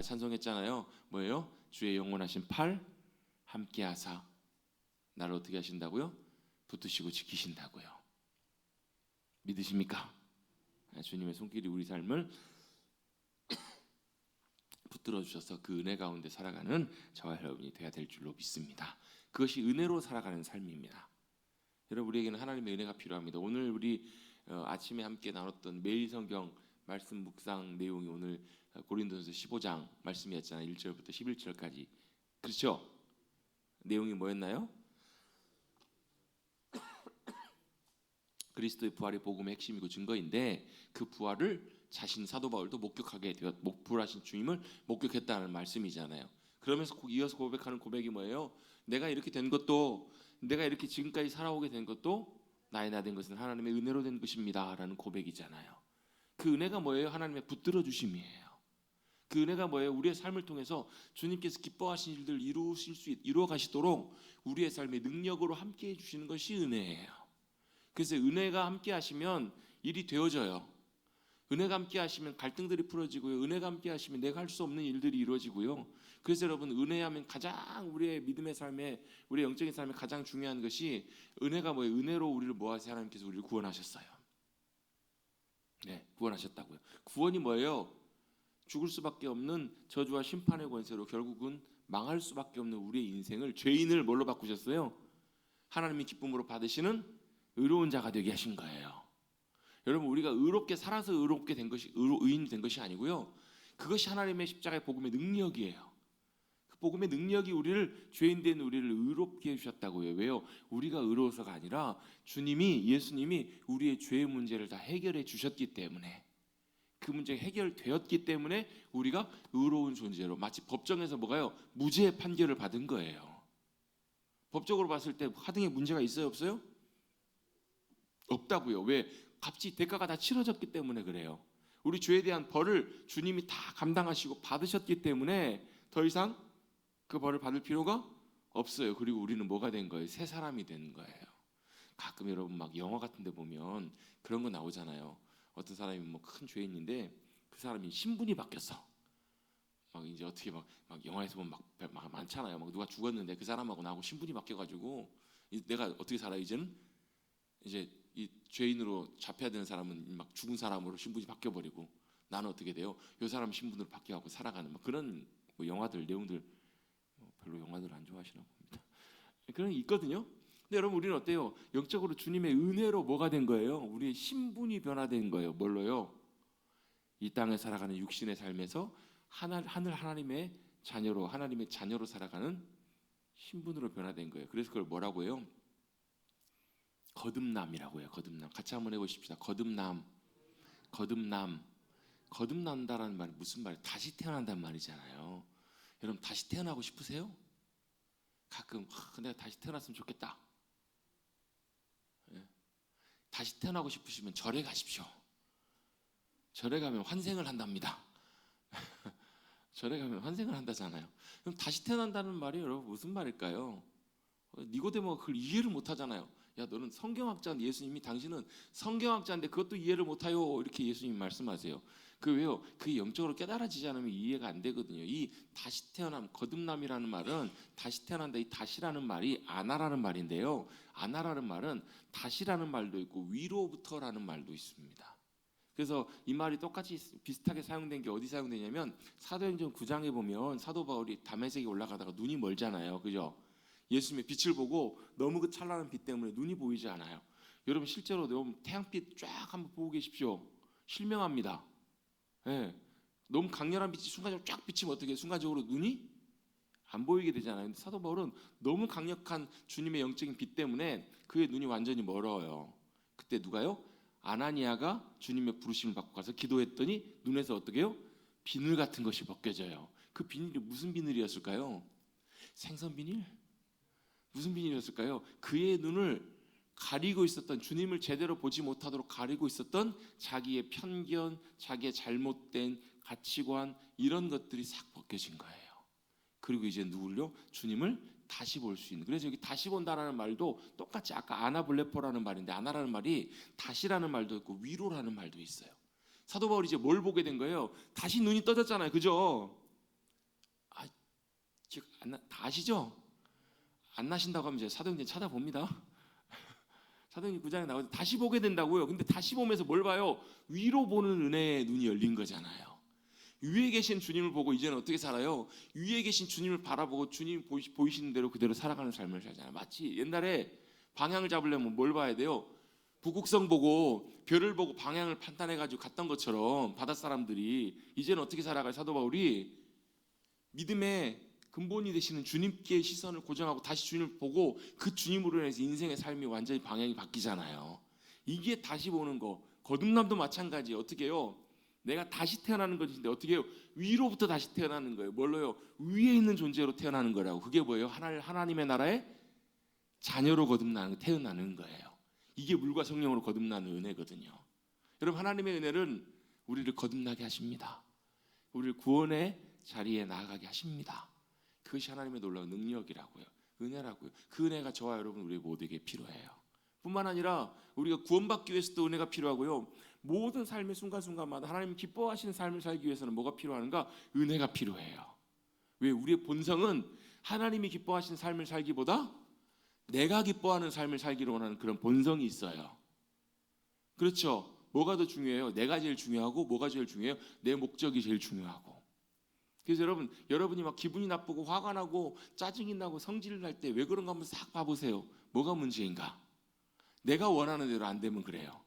찬송했잖아요. 뭐예요? 주의 영원하신 팔 함께하사 나를 어떻게 하신다고요? 붙드시고 지키신다고요. 믿으십니까? 주님의 손길이 우리 삶을 붙들어 주셔서 그 은혜 가운데 살아가는 저와 여러분이 되어야 될 줄로 믿습니다. 그것이 은혜로 살아가는 삶입니다. 여러분, 우리에게는 하나님의 은혜가 필요합니다. 오늘 우리 아침에 함께 나눴던 매일 성경 말씀 묵상 내용이 오늘 고린도전서 15장 말씀이었잖아요. 1절부터 11절까지. 그렇죠? 내용이 뭐였나요? 그리스도의 부활이 복음의 핵심이고 증거인데 그 부활을 자신 사도 바울도 목격하게 되었, 부활하신 주님을 목격했다는 말씀이잖아요. 그러면서 이어서 고백하는 고백이 뭐예요? 내가 이렇게 된 것도, 내가 이렇게 지금까지 살아오게 된 것도 나의 나 된 것은 하나님의 은혜로 된 것입니다 라는 고백이잖아요. 그 은혜가 뭐예요? 하나님의 붙들어 주심이에요. 그 은혜가 뭐예요? 우리의 삶을 통해서 주님께서 기뻐하신 일들을 이루어 가시도록 우리의 삶의 능력으로 함께해 주시는 것이 은혜예요. 그래서 은혜가 함께 하시면 일이 되어져요. 은혜가 함께 하시면 갈등들이 풀어지고요. 은혜가 함께 하시면 내가 할 수 없는 일들이 이루어지고요. 그래서 여러분, 은혜하면 가장 우리의 믿음의 삶에, 우리의 영적인 삶에 가장 중요한 것이 은혜가 뭐예요? 은혜로 우리를 모아서 하나님께서 우리를 구원하셨어요. 네, 구원하셨다고요. 구원이 뭐예요? 죽을 수밖에 없는 저주와 심판의 권세로 결국은 망할 수밖에 없는 우리의 인생을, 죄인을 뭘로 바꾸셨어요? 하나님이 기쁨으로 받으시는 의로운 자가 되게 하신 거예요. 여러분, 우리가 의롭게 살아서 의롭게 된 것이, 의인이 된 것이 아니고요. 그것이 하나님의 십자가의 복음의 능력이에요. 그 복음의 능력이 우리를, 죄인 된 우리를 의롭게 해주셨다고요. 왜요? 우리가 의로워서가 아니라 주님이, 예수님이 우리의 죄의 문제를 다 해결해 주셨기 때문에, 그 문제가 해결되었기 때문에 우리가 의로운 존재로, 마치 법정에서 뭐가요? 무죄의 판결을 받은 거예요. 법적으로 봤을 때 하등에 문제가 있어요, 없어요? 없다고요. 왜? 값이, 대가가 다 치러졌기 때문에 그래요. 우리 죄에 대한 벌을 주님이 다 감당하시고 받으셨기 때문에 더 이상 그 벌을 받을 필요가 없어요. 그리고 우리는 뭐가 된 거예요? 새 사람이 된 거예요. 가끔 여러분 막 영화 같은 데 보면 그런 거 나오잖아요. 어떤 사람이 뭐 큰 죄인인데 그 사람이 신분이 바뀌었어. 막 이제 어떻게 막 영화에서 보면 막 많잖아요. 막 누가 죽었는데 그 사람하고 나하고 신분이 바뀌어가지고 내가 어떻게 살아? 이제는 이제 이 죄인으로 잡혀야 되는 사람은 막 죽은 사람으로 신분이 바뀌어버리고, 나는 어떻게 돼요? 이 사람 신분으로 바뀌어가고 살아가는 막 그런 뭐 영화들 내용들, 별로 영화들 안 좋아하시나 봅니다. 그런 게 있거든요. 근데 여러분, 우리는 어때요? 영적으로 주님의 은혜로 뭐가 된 거예요? 우리의 신분이 변화된 거예요. 뭘로요? 이 땅에 살아가는 육신의 삶에서 하늘 하나님의 자녀로, 하나님의 자녀로 살아가는 신분으로 변화된 거예요. 그래서 그걸 뭐라고 해요? 거듭남이라고 해요. 거듭남. 같이 한번 해보십시다. 거듭남. 거듭남. 거듭난다라는 말이 무슨 말이에요? 다시 태어난다는 말이잖아요. 여러분, 다시 태어나고 싶으세요? 가끔 내가 다시 태어났으면 좋겠다. 다시 태어나고 싶으시면 절에 가십시오. 절에 가면 환생을 한답니다. 절에 가면 환생을 한다잖아요. 그럼 다시 태어난다는 말이 여러분 무슨 말일까요? 니고데모가 그걸 이해를 못하잖아요. 야, 너는 성경학자인데, 예수님이 당신은 성경학자인데 그것도 이해를 못해요, 이렇게 예수님이 말씀하세요. 그 왜요? 그게 영적으로 깨달아지지 않으면 이해가 안 되거든요. 이 다시 태어남, 거듭남이라는 말은, 다시 태어난다, 이 다시라는 말이 아나라는 말인데요. 아나라는 말은 다시라는 말도 있고 위로부터라는 말도 있습니다. 그래서 이 말이 똑같이 비슷하게 사용된 게 어디 사용되냐면 사도행전 9장에 보면 사도 바울이 다메섹에 올라가다가 눈이 멀잖아요. 그죠? 예수님의 빛을 보고 너무 그 찬란한 빛 때문에 눈이 보이지 않아요. 여러분, 실제로 너무 태양빛 쫙 한번 보고 계십시오. 실명합니다. 네. 너무 강렬한 빛이 순간적으로 쫙 비치면 어떻게 해요? 순간적으로 눈이 안 보이게 되잖아요. 근데 사도 바울은 너무 강력한 주님의 영적인 빛 때문에 그의 눈이 완전히 멀어요. 그때 누가요? 아나니아가 주님의 부르심을 받고 가서 기도했더니 눈에서 어떻게 해요? 비늘 같은 것이 벗겨져요. 그 비늘이 무슨 비늘이었을까요? 생선 비늘? 무슨 비밀이었을까요? 그의 눈을 가리고 있었던, 주님을 제대로 보지 못하도록 가리고 있었던 자기의 편견, 자기의 잘못된 가치관, 이런 것들이 싹 벗겨진 거예요. 그리고 이제 누굴요? 주님을 다시 볼 수 있는. 그래서 여기 다시 본다라는 말도 똑같이 아까 아나블레포라는 말인데, 아나라는 말이 다시라는 말도 있고 위로라는 말도 있어요. 사도 바울이 이제 뭘 보게 된 거예요? 다시 눈이 떠졌잖아요. 그죠? 다 아시죠? 안 나신다고 하면 제가 사도행전 찾아봅니다. 사도행전 9장에 나오죠. 다시 보게 된다고요. 근데 다시 보면서 뭘 봐요? 위로 보는 은혜의 눈이 열린 거잖아요. 위에 계신 주님을 보고 이제는 어떻게 살아요? 위에 계신 주님을 바라보고 주님 보이시는 대로 그대로 살아가는 삶을 살잖아요. 마치 옛날에 방향을 잡으려면 뭘 봐야 돼요? 북극성 보고 별을 보고 방향을 판단해가지고 갔던 것처럼 바다 사람들이 이제는 어떻게 살아가요? 사도 바울이 믿음의 근본이 되시는 주님께 시선을 고정하고 다시 주님을 보고 그 주님으로 인해서 인생의 삶이 완전히 방향이 바뀌잖아요. 이게 다시 보는 거. 거듭남도 마찬가지예요. 어떻게 해요? 내가 다시 태어나는 것인데 어떻게 해요? 위로부터 다시 태어나는 거예요. 뭘로요? 위에 있는 존재로 태어나는 거라고. 그게 뭐예요? 하나님의 나라의 자녀로 태어나는 거예요. 이게 물과 성령으로 거듭나는 은혜거든요. 여러분, 하나님의 은혜는 우리를 거듭나게 하십니다. 우리를 구원의 자리에 나아가게 하십니다. 그것이 하나님의 놀라운 능력이라고요. 은혜라고요. 그 은혜가 저와 여러분 우리 모두에게 필요해요. 뿐만 아니라 우리가 구원받기 위해서도 은혜가 필요하고요. 모든 삶의 순간순간마다 하나님 기뻐하시는 삶을 살기 위해서는 뭐가 필요한가? 은혜가 필요해요. 왜? 우리의 본성은 하나님이 기뻐하시는 삶을 살기보다 내가 기뻐하는 삶을 살기를 원하는 그런 본성이 있어요. 그렇죠? 뭐가 더 중요해요? 내가 제일 중요하고 뭐가 제일 중요해요? 내 목적이 제일 중요하고. 그래서 여러분이 막 기분이 나쁘고 화가 나고 짜증이 나고 성질 날 때 왜 그런가 한번 싹 봐보세요. 뭐가 문제인가? 내가 원하는 대로 안 되면 그래요.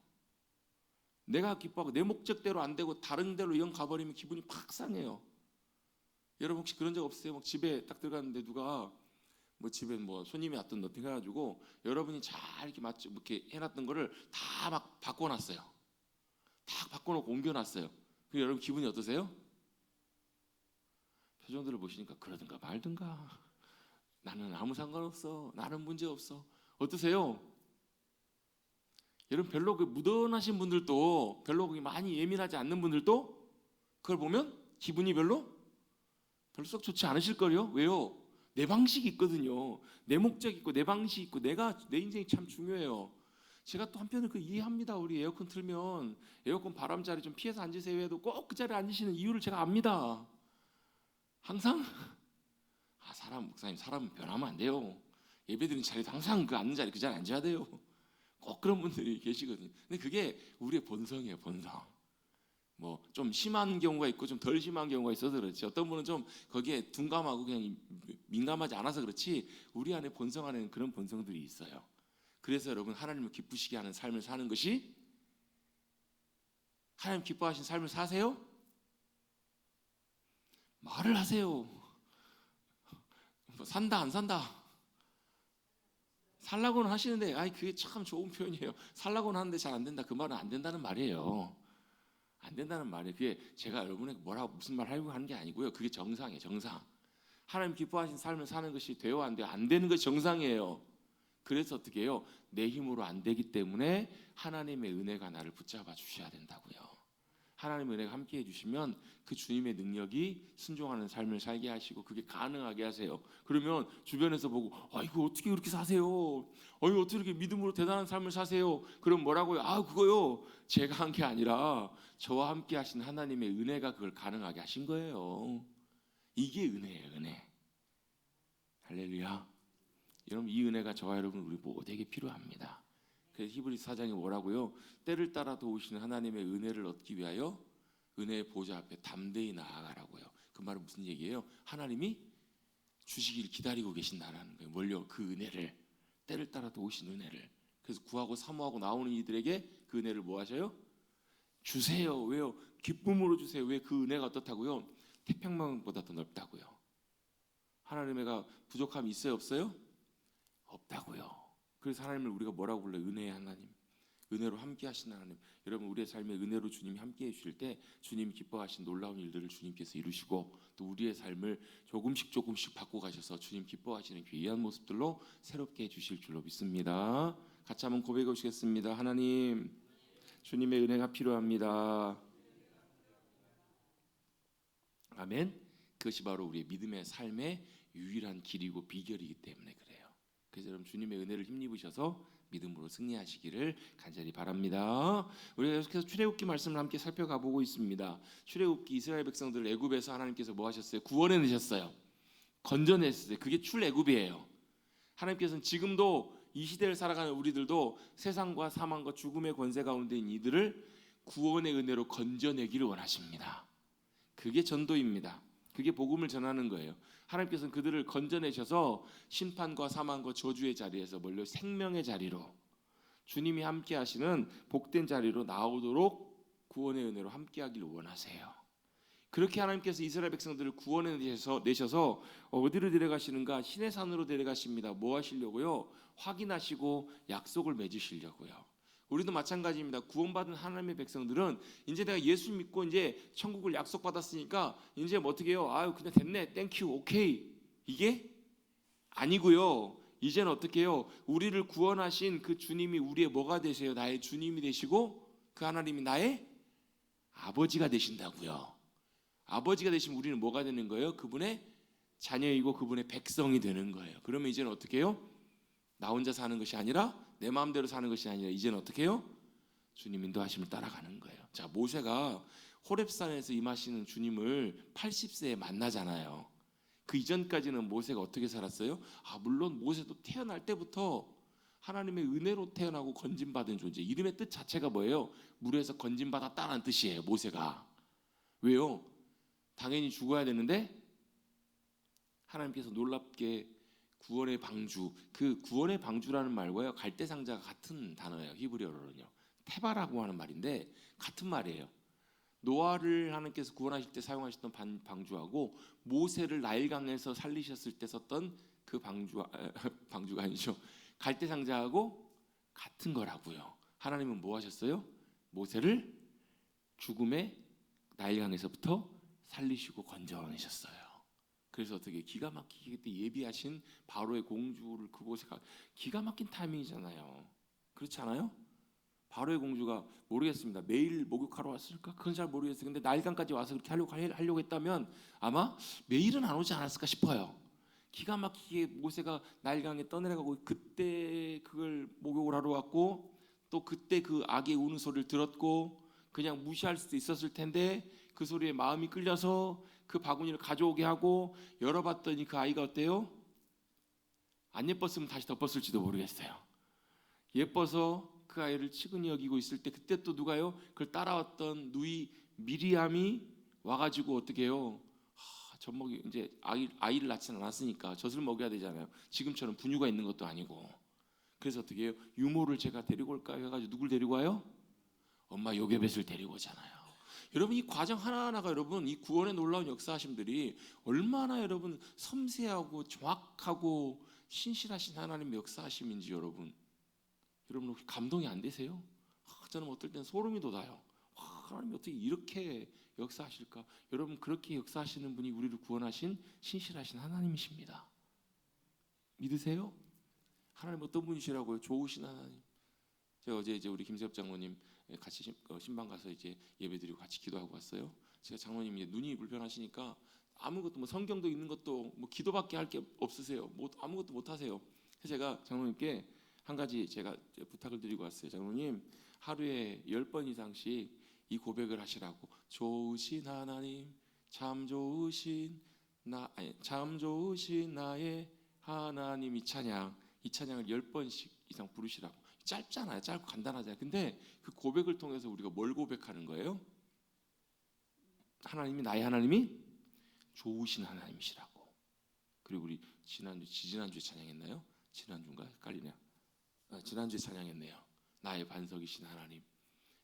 내가 기뻐하고 내 목적대로 안 되고 다른 데로 영 가버리면 기분이 팍 상해요. 여러분 혹시 그런 적 없으세요? 막 집에 딱 들어갔는데 누가 뭐 집에 뭐 손님이 왔던 너팅 해가지고 여러분이 잘 이렇게 맞죠 이렇게 해놨던 거를 다 막 바꿔놨어요. 다 바꿔놓고 옮겨놨어요. 그 여러분 기분이 어떠세요? 표정들을 보시니까 그러든가 말든가. 나는 아무 상관없어. 나는 문제 없어. 어떠세요? 여러분 별로 그 무던하신 분들도 별로 많이 예민하지 않는 분들도 그걸 보면 기분이 별로 썩 좋지 않으실 거요. 왜요? 내 방식이 있거든요. 내 목적이 있고 내 방식이 있고 내 인생이 참 중요해요. 제가 또 한편으로 그 이해합니다. 우리 에어컨 틀면 에어컨 바람자리 좀 피해서 앉으세요 해도 꼭 그 자리에 앉으시는 이유를 제가 압니다. 항상 목사님 사람은 변하면 안 돼요. 예배드리는 자리도 항상 그 앉는 자리 그 자리에 앉아야 돼요. 꼭 그런 분들이 계시거든요. 근데 그게 우리의 본성이에요. 본성. 뭐 좀 심한 경우가 있고 좀 덜 심한 경우가 있어서 그렇지. 어떤 분은 좀 거기에 둔감하고 그냥 민감하지 않아서 그렇지. 우리 안에 본성 안에는 그런 본성들이 있어요. 그래서 여러분 하나님을 기쁘시게 하는 삶을 사는 것이 하나님 기뻐하신 삶을 사세요? 말을 하세요. 뭐 산다 안 산다. 살라고는 하시는데 그게 참 좋은 표현이에요. 살라고는 하는데 잘 안 된다. 그 말은 안 된다는 말이에요. 안 된다는 말이에요. 그게 제가 여러분에게 무슨 말 하려고 하는 게 아니고요. 그게 정상이에요. 정상. 하나님 기뻐하신 삶을 사는 것이 돼요 안 돼요? 안 되는 것이 정상이에요. 그래서 어떻게 해요? 내 힘으로 안 되기 때문에 하나님의 은혜가 나를 붙잡아 주셔야 된다고요. 하나님의 은혜가 함께 해주시면 그 주님의 능력이 순종하는 삶을 살게 하시고 그게 가능하게 하세요. 그러면 주변에서 보고 이거 어떻게 그렇게 사세요? 이거 어떻게 이렇게 믿음으로 대단한 삶을 사세요? 그럼 뭐라고요? 그거요 제가 한 게 아니라 저와 함께 하신 하나님의 은혜가 그걸 가능하게 하신 거예요. 이게 은혜예요. 은혜. 할렐루야. 여러분 이 은혜가 저와 여러분 우리 모두에게 필요합니다. 그래서 히브리서 4장에 뭐라고요? 때를 따라 도우시는 하나님의 은혜를 얻기 위하여 은혜의 보좌 앞에 담대히 나아가라고요. 그 말은 무슨 얘기예요? 하나님이 주시길 기다리고 계신다라는 거예요. 뭘요? 그 은혜를. 때를 따라 도우신 은혜를. 그래서 구하고 사모하고 나오는 이들에게 그 은혜를 뭐 하셔요? 주세요. 왜요? 기쁨으로 주세요. 왜? 그 은혜가 어떻다고요? 태평양보다 더 넓다고요. 하나님의가 부족함이 있어요? 없어요? 없다고요. 그래서 하나님을 우리가 뭐라고 불러요? 은혜의 하나님. 은혜로 함께 하신 하나님. 여러분 우리의 삶에 은혜로 주님이 함께 해주실 때 주님이 기뻐하신 놀라운 일들을 주님께서 이루시고 또 우리의 삶을 조금씩 바꿔가셔서 주님 기뻐하시는 귀한 모습들로 새롭게 해주실 줄로 믿습니다. 같이 한번 고백해 보시겠습니다. 하나님 주님의 은혜가 필요합니다. 아멘. 그것이 바로 우리의 믿음의 삶의 유일한 길이고 비결이기 때문에 그래요. 그래서 여러분 주님의 은혜를 힘입으셔서 믿음으로 승리하시기를 간절히 바랍니다. 우리가 계속해서 출애굽기 말씀을 함께 살펴가 보고 있습니다. 출애굽기 이스라엘 백성들을 애굽에서 하나님께서 뭐 하셨어요? 구원해 내셨어요. 건져냈어요. 그게 출애굽이에요. 하나님께서는 지금도 이 시대를 살아가는 우리들도 세상과 사망과 죽음의 권세 가운데 있는 이들을 구원의 은혜로 건져내기를 원하십니다. 그게 전도입니다. 그게 복음을 전하는 거예요. 하나님께서는 그들을 건져내셔서 심판과 사망과 저주의 자리에서 멀리 생명의 자리로, 주님이 함께 하시는 복된 자리로 나오도록 구원의 은혜로 함께 하기를 원하세요. 그렇게 하나님께서 이스라엘 백성들을 구원해 내셔서 어디로 데려가시는가? 신의 산으로 데려가십니다. 뭐 하시려고요? 확인하시고 약속을 맺으시려고요. 우리도 마찬가지입니다. 구원받은 하나님의 백성들은 이제 내가 예수 믿고 이제 천국을 약속받았으니까 이제 뭐 어떻게 해요? 아유 그냥 됐네, 땡큐, 오케이, 이게 아니고요. 이제는 어떻게 해요? 우리를 구원하신 그 주님이 우리의 뭐가 되세요? 나의 주님이 되시고 그 하나님이 나의 아버지가 되신다고요. 아버지가 되시면 우리는 뭐가 되는 거예요? 그분의 자녀이고 그분의 백성이 되는 거예요. 그러면 이제는 어떻게 해요? 나 혼자 사는 것이 아니라, 내 마음대로 사는 것이 아니라 이제는 어떻게 해요? 주님 인도하심을 따라가는 거예요. 자, 모세가 호렙산에서 임하시는 주님을 80세에 만나잖아요. 그 이전까지는 모세가 어떻게 살았어요? 물론 모세도 태어날 때부터 하나님의 은혜로 태어나고 건진받은 존재. 이름의 뜻 자체가 뭐예요? 물에서 건진받았다는 뜻이에요. 모세가. 왜요? 당연히 죽어야 되는데 하나님께서 놀랍게 구원의 방주, 그 구원의 방주라는 말과요 갈대상자가 같은 단어예요. 히브리어로는요. 테바라고 하는 말인데 같은 말이에요. 노아를 하나님께서 구원하실 때 사용하셨던 방주하고 모세를 나일강에서 살리셨을 때 썼던 그 방주가 아니죠. 갈대상자하고 같은 거라고요. 하나님은 뭐 하셨어요? 모세를 죽음의 나일강에서부터 살리시고 건져내셨어요. 그래서 어떻게 기가 막히게 그때 예비하신 바로의 공주를 그곳에 기가 막힌 타이밍이잖아요. 그렇지 않아요? 바로의 공주가 모르겠습니다. 매일 목욕하러 왔을까? 그건 잘 모르겠어요. 근데 나일강까지 와서 그렇게 하려고 했다면 아마 매일은 안 오지 않았을까 싶어요. 기가 막히게 모세가 나일강에 떠내려가고 그때 그걸 목욕을 하러 왔고 또 그때 그 아기의 우는 소리를 들었고 그냥 무시할 수도 있었을 텐데 그 소리에 마음이 끌려서 그 바구니를 가져오게 하고 열어봤더니 그 아이가 어때요? 안 예뻤으면 다시 덮었을지도 모르겠어요. 예뻐서 그 아이를 치근히 여기고 있을 때 그때 또 누가요? 그걸 따라왔던 누이 미리암이 와가지고 어떻게 해요? 젖먹이 이제 아이를 낳지는 않았으니까 젖을 먹여야 되잖아요. 지금처럼 분유가 있는 것도 아니고. 그래서 어떻게 해요? 유모를 제가 데리고 올까 해가지고 누굴 데리고 와요? 엄마 요게벳을 데리고 오잖아요. 여러분 이 과정 하나하나가 여러분 이 구원의 놀라운 역사하심들이 얼마나 여러분 섬세하고 정확하고 신실하신 하나님의 역사하심인지 여러분 혹시 감동이 안 되세요? 저는 어떨 때는 소름이 돋아요. 하나님이 어떻게 이렇게 역사하실까? 여러분 그렇게 역사하시는 분이 우리를 구원하신 신실하신 하나님이십니다. 믿으세요? 하나님 어떤 분이시라고요? 좋으신 하나님. 제가 어제 이제 우리 김세엽 장로님 같이 신방 가서 이제 예배드리고 같이 기도하고 왔어요. 제가 장로님이 이제 눈이 불편하시니까 아무것도 뭐 성경도 읽는 것도 뭐 기도밖에 할 게 없으세요. 뭐 아무것도 못 하세요. 그래서 제가 장로님께 한 가지 제가 부탁을 드리고 왔어요. 장로님 하루에 10번 이상씩 이 고백을 하시라고. 좋으신 하나님, 참 좋으신 나의 하나님, 이 찬양을 10번씩 이상 부르시라고. 짧잖아요. 짧고 간단하잖아요. 근데 그 고백을 통해서 우리가 뭘 고백하는 거예요? 하나님이 나의 하나님이 좋으신 하나님이시라고. 그리고 우리 지난주에 찬양했나요? 지난주인가? 헷갈리네요. 지난주에 찬양했네요. 나의 반석이신 하나님,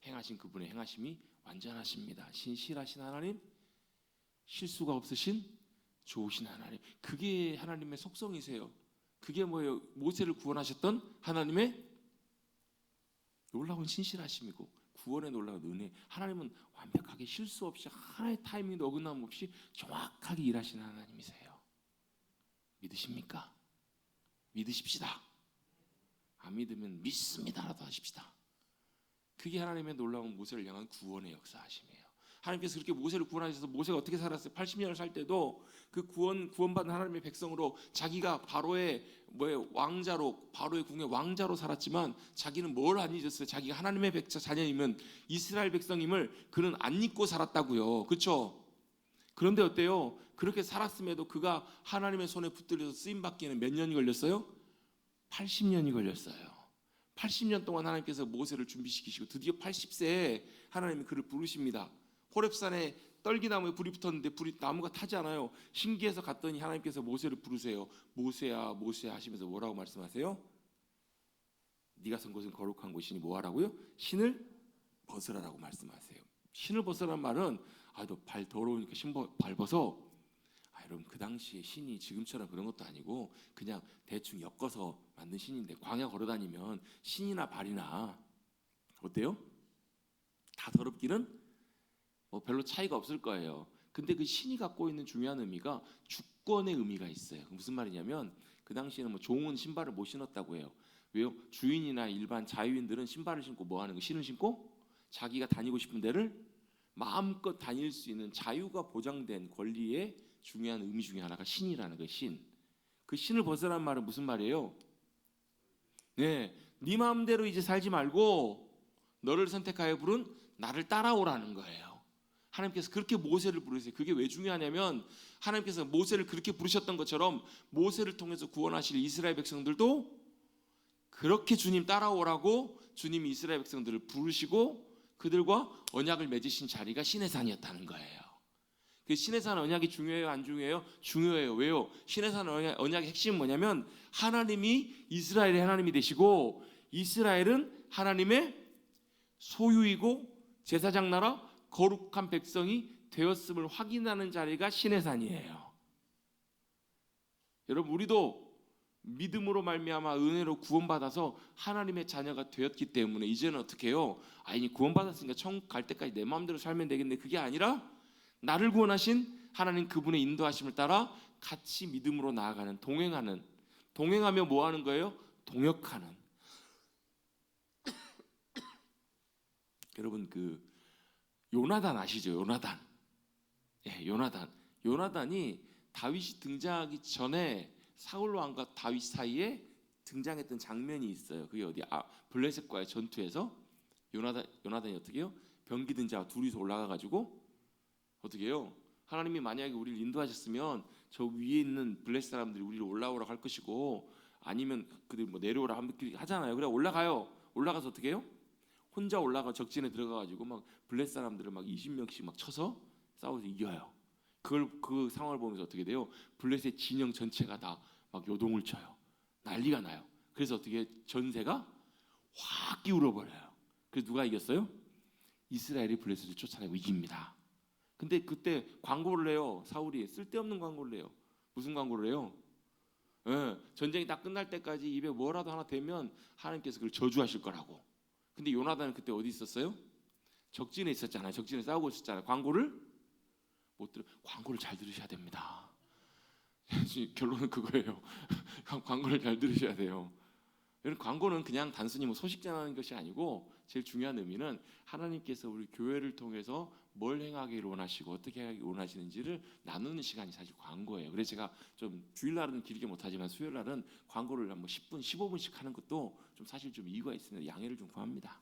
행하신 그분의 행하심이 완전하십니다. 신실하신 하나님, 실수가 없으신 좋으신 하나님. 그게 하나님의 속성이세요. 그게 뭐예요? 모세를 구원하셨던 하나님의 놀라운 신실하심이고 구원의 놀라운 은혜. 하나님은 완벽하게 실수 없이 하나의 타이밍도 어긋남 없이 정확하게 일하시는 하나님이세요. 믿으십니까? 믿으십시다. 안 믿으면 믿습니다라도 하십시다. 그게 하나님의 놀라운 모세를 향한 구원의 역사하심이에요. 하나님께서 그렇게 모세를 구원하셔서 모세가 어떻게 살았어요? 80년을 살 때도 그 구원받은 하나님의 백성으로 자기가 바로의 왕자로, 바로의 궁의 왕자로 살았지만 자기는 뭘 안 잊었어요? 자기가 하나님의 자녀이면 이스라엘 백성임을 그는 안 잊고 살았다고요. 그렇죠? 그런데 어때요? 그렇게 살았음에도 그가 하나님의 손에 붙들려서 쓰임 받기에는 몇 년이 걸렸어요? 80년이 걸렸어요. 80년 동안 하나님께서 모세를 준비시키시고 드디어 80세에 하나님이 그를 부르십니다. 호렙산에 떨기나무에 불이 붙었는데 불이 나무가 타지 않아요. 신기해서 갔더니 하나님께서 모세를 부르세요. 모세야 모세야 하시면서 뭐라고 말씀하세요? 네가 선 곳은 거룩한 곳이니 뭐하라고요? 신을 벗으라라고 말씀하세요. 신을 벗으라는 말은 너 발 더러우니까 발 벗어. 여러분 그 당시에 신이 지금처럼 그런 것도 아니고 그냥 대충 엮어서 만든 신인데 광야 걸어다니면 신이나 발이나 어때요? 다 더럽기는 별로 차이가 없을 거예요. 근데 그 신이 갖고 있는 중요한 의미가 주권의 의미가 있어요. 무슨 말이냐면 그 당시에는 종은 신발을 못 신었다고 해요. 왜요? 주인이나 일반 자유인들은 신발을 신고 뭐 하는 거? 신을 신고 자기가 다니고 싶은 데를 마음껏 다닐 수 있는 자유가 보장된 권리의 중요한 의미 중에 하나가 신이라는 거예요. 신. 그 신을 벗으라는 말은 무슨 말이에요? 네 마음대로 이제 살지 말고 너를 선택하여 부른 나를 따라오라는 거예요. 하나님께서 그렇게 모세를 부르세요. 그게 왜 중요하냐면 하나님께서 모세를 그렇게 부르셨던 것처럼 모세를 통해서 구원하실 이스라엘 백성들도 그렇게 주님 따라오라고 주님이 이스라엘 백성들을 부르시고 그들과 언약을 맺으신 자리가 시내산이었다는 거예요. 그 시내산 언약이 중요해요? 안 중요해요? 중요해요. 왜요? 시내산 언약의 핵심은 뭐냐면 하나님이 이스라엘의 하나님이 되시고 이스라엘은 하나님의 소유이고 제사장 나라 거룩한 백성이 되었음을 확인하는 자리가 시내산이에요. 여러분 우리도 믿음으로 말미암아 은혜로 구원받아서 하나님의 자녀가 되었기 때문에 이제는 어떻게 해요? 아니 구원받았으니까 천국 갈 때까지 내 마음대로 살면 되겠네. 그게 아니라 나를 구원하신 하나님 그분의 인도하심을 따라 같이 믿음으로 나아가는 동행하며 뭐 하는 거예요? 동역하는. 여러분 그 요나단 아시죠? 요나단. 예, 요나단이 다윗이 등장하기 전에 사울 왕과 다윗 사이에 등장했던 장면이 있어요. 그게 어디? 블레셋과의 전투에서 요나단이 어떻게 해요? 병기 든 자와 둘이서 올라가 가지고 어떻게 해요? 하나님이 만약에 우리를 인도하셨으면 저 위에 있는 블레셋 사람들이 우리를 올라오라고 할 것이고 아니면 그들 내려오라 하잖아요. 그래 올라가요. 올라가서 어떻게 해요? 혼자 올라가 적진에 들어가 가지고 막 블레셋 사람들을 막 20명씩 막 쳐서 싸워서 이겨요. 그 상황을 보면서 어떻게 돼요? 블레셋 진영 전체가 다 막 요동을 쳐요. 난리가 나요. 그래서 어떻게 전세가 확 기울어 버려요. 그래서 누가 이겼어요? 이스라엘이 블레셋을 쫓아내고 이깁니다. 근데 그때 광고를 해요. 사울이 쓸데없는 광고를 해요. 무슨 광고를 해요? 전쟁이 다 끝날 때까지 입에 뭐라도 하나 대면 하나님께서 그걸 저주하실 거라고. 근데 요나단은 그때 어디 있었어요? 적진에 있었잖아요. 적진에 싸우고 있었잖아요. 광고를 못 들어. 광고를 잘 들으셔야 됩니다. 결론은 그거예요. 광고를 잘 들으셔야 돼요. 여러분 광고는 그냥 단순히 소식 전하는 것이 아니고 제일 중요한 의미는 하나님께서 우리 교회를 통해서 뭘 행하기를 원하시고 어떻게 하기를 원하시는지를 나누는 시간이 사실 광고예요. 그래서 제가 좀 주일날은 길게 못하지만 수요일날은 광고를 한 10분, 15분씩 하는 것도 좀 사실 좀 이유가 있으면 양해를 좀 구합니다.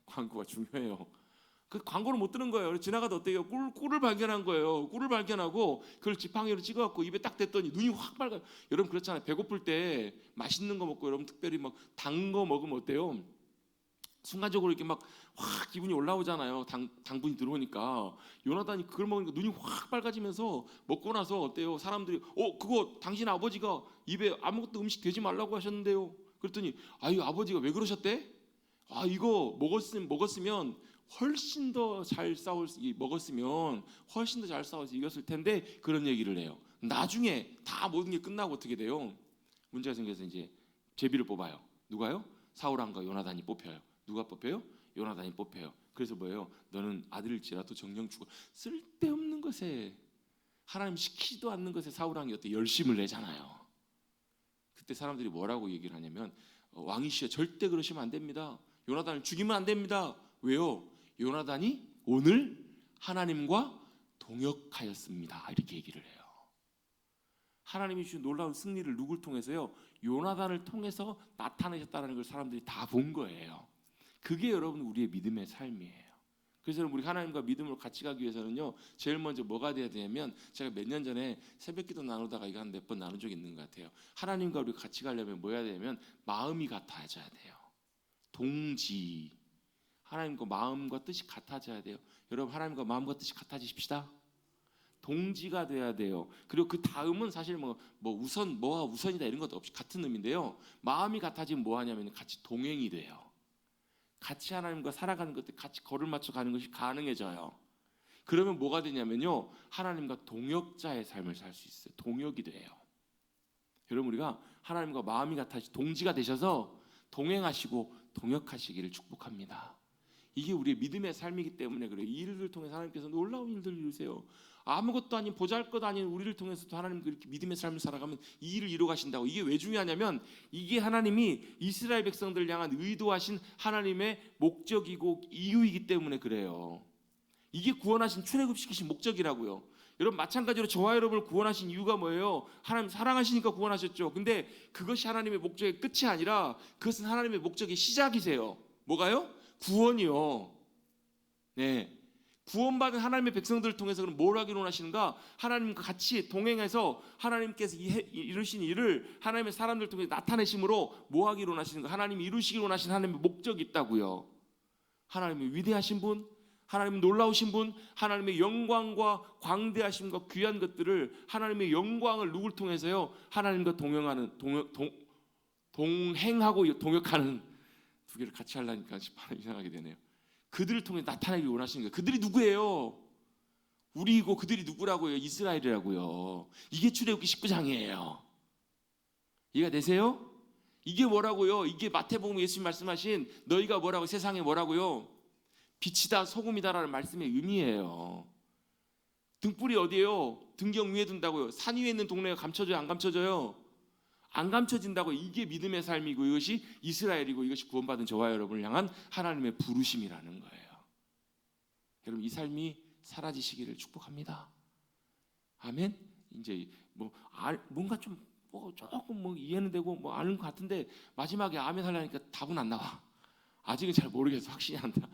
광고가 중요해요. 그 광고를 못 들은 거예요. 지나가다 어때요? 꿀을 발견한 거예요. 꿀을 발견하고 그걸 지팡이로 찍어갖고 입에 딱 댔더니 눈이 확 밝아요. 여러분 그렇잖아요. 배고플 때 맛있는 거 먹고 여러분 특별히 막 단 거 먹으면 어때요? 순간적으로 이렇게 막 확 기분이 올라오잖아요. 당분이 들어오니까. 요나단이 그걸 먹으니까 눈이 확 밝아지면서 먹고 나서 어때요? 사람들이 그거 당신 아버지가 입에 아무것도 음식 대지 말라고 하셨는데요. 그랬더니 아버지가 왜 그러셨대? 이거 먹었으면 훨씬 더 잘 먹었으면 훨씬 더 잘 싸워서 이겼을 텐데 그런 얘기를 해요. 나중에 다 모든 게 끝나고 어떻게 돼요? 문제가 생겨서 이제 제비를 뽑아요. 누가요? 사울 왕과 요나단이 뽑혀요. 누가 뽑혀요? 요나단이 뽑혀요. 그래서 뭐예요? 너는 아들일지라도 정령 죽어. 쓸데없는 것에 하나님 시키지도 않는 것에 사울 왕이 어때 열심을 내잖아요. 그때 사람들이 뭐라고 얘기를 하냐면 왕이시여 절대 그러시면 안 됩니다. 요나단을 죽이면 안 됩니다. 왜요? 요나단이 오늘 하나님과 동역하였습니다. 이렇게 얘기를 해요. 하나님이 주신 놀라운 승리를 누굴 통해서요? 요나단을 통해서 나타내셨다는 걸 사람들이 다 본 거예요. 그게 여러분 우리의 믿음의 삶이에요. 그래서 우리 하나님과 믿음으로 같이 가기 위해서는요, 제일 먼저 뭐가 돼야 되냐면, 제가 몇 년 전에 새벽기도 나누다가 이거 한 몇 번 나눈 적이 있는 것 같아요. 하나님과 우리 같이 가려면 뭐 해야 되냐면 마음이 같아져야 돼요. 동지. 하나님과 마음과 뜻이 같아져야 돼요. 여러분, 하나님과 마음과 뜻이 같아지십시다. 동지가 돼야 돼요. 그리고 그 다음은 사실 뭐 우선 뭐가 우선이다 이런 것도 없이 같은 의미인데요. 마음이 같아지면 뭐 하냐면 같이 동행이 돼요. 같이 하나님과 살아가는 것들, 같이 걸을 맞춰 가는 것이 가능해져요. 그러면 뭐가 되냐면요, 하나님과 동역자의 삶을 살 수 있어요. 동역이 돼요. 여러분, 우리가 하나님과 마음이 같아지 동지가 되셔서 동행하시고 동역하시기를 축복합니다. 이게 우리의 믿음의 삶이기 때문에 그래요. 이 일을 통해서 하나님께서 놀라운 일들을 이루세요. 아무것도 아닌 보잘것 아닌 우리를 통해서도 하나님께서 이렇게 믿음의 삶을 살아가면 이 일을 이루어 가신다고. 이게 왜 중요하냐면, 이게 하나님이 이스라엘 백성들을 향한 의도하신 하나님의 목적이고 이유이기 때문에 그래요. 이게 구원하신 출애굽시키신 목적이라고요. 여러분, 마찬가지로 저와 여러분을 구원하신 이유가 뭐예요? 하나님 사랑하시니까 구원하셨죠. 근데 그것이 하나님의 목적의 끝이 아니라 그것은 하나님의 목적의 시작이세요. 뭐가요? 구원이요. 네. 구원받은 하나님의 백성들을 통해서 그럼 뭘 하기로 원하시는가? 하나님과 같이 동행해서 하나님께서 이루신 일을 하나님의 사람들을 통해 나타내심으로 뭐 하기로 원하시는가? 하나님이 이루시기로 원하시는 하나님의 목적이 있다고요. 하나님의 위대하신 분, 하나님의 놀라우신 분, 하나님의 영광과 광대하심과 귀한 것들을, 하나님의 영광을 누굴 통해서요? 하나님과 동행하는 동행하고 동역하는 두 개를 같이 하려니까 이상하게 되네요. 그들을 통해 나타나기 원하시는 거예요. 그들이 누구예요? 우리이고 그들이 누구라고요? 이스라엘이라고요. 이게 출애굽기 19장이에요. 이해가 되세요? 이게 뭐라고요? 이게 마태복음 예수님 말씀하신 너희가 뭐라고, 세상에 뭐라고요? 빛이다 소금이다라는 말씀의 의미예요. 등불이 어디예요? 등경 위에 둔다고요. 산 위에 있는 동네가 감춰져요? 안 감춰져요? 안 감춰진다고. 이게 믿음의 삶이고 이것이 이스라엘이고 이것이 구원받은 저와 여러분을 향한 하나님의 부르심이라는 거예요. 여러분, 이 삶이 사라지시기를 축복합니다. 아멘. 이제 뭔가 좀 조금 이해는 되고 아는 것 같은데 마지막에 아멘 하려니까 답은 안 나와. 아직은 잘 모르겠어. 확신이 안 나.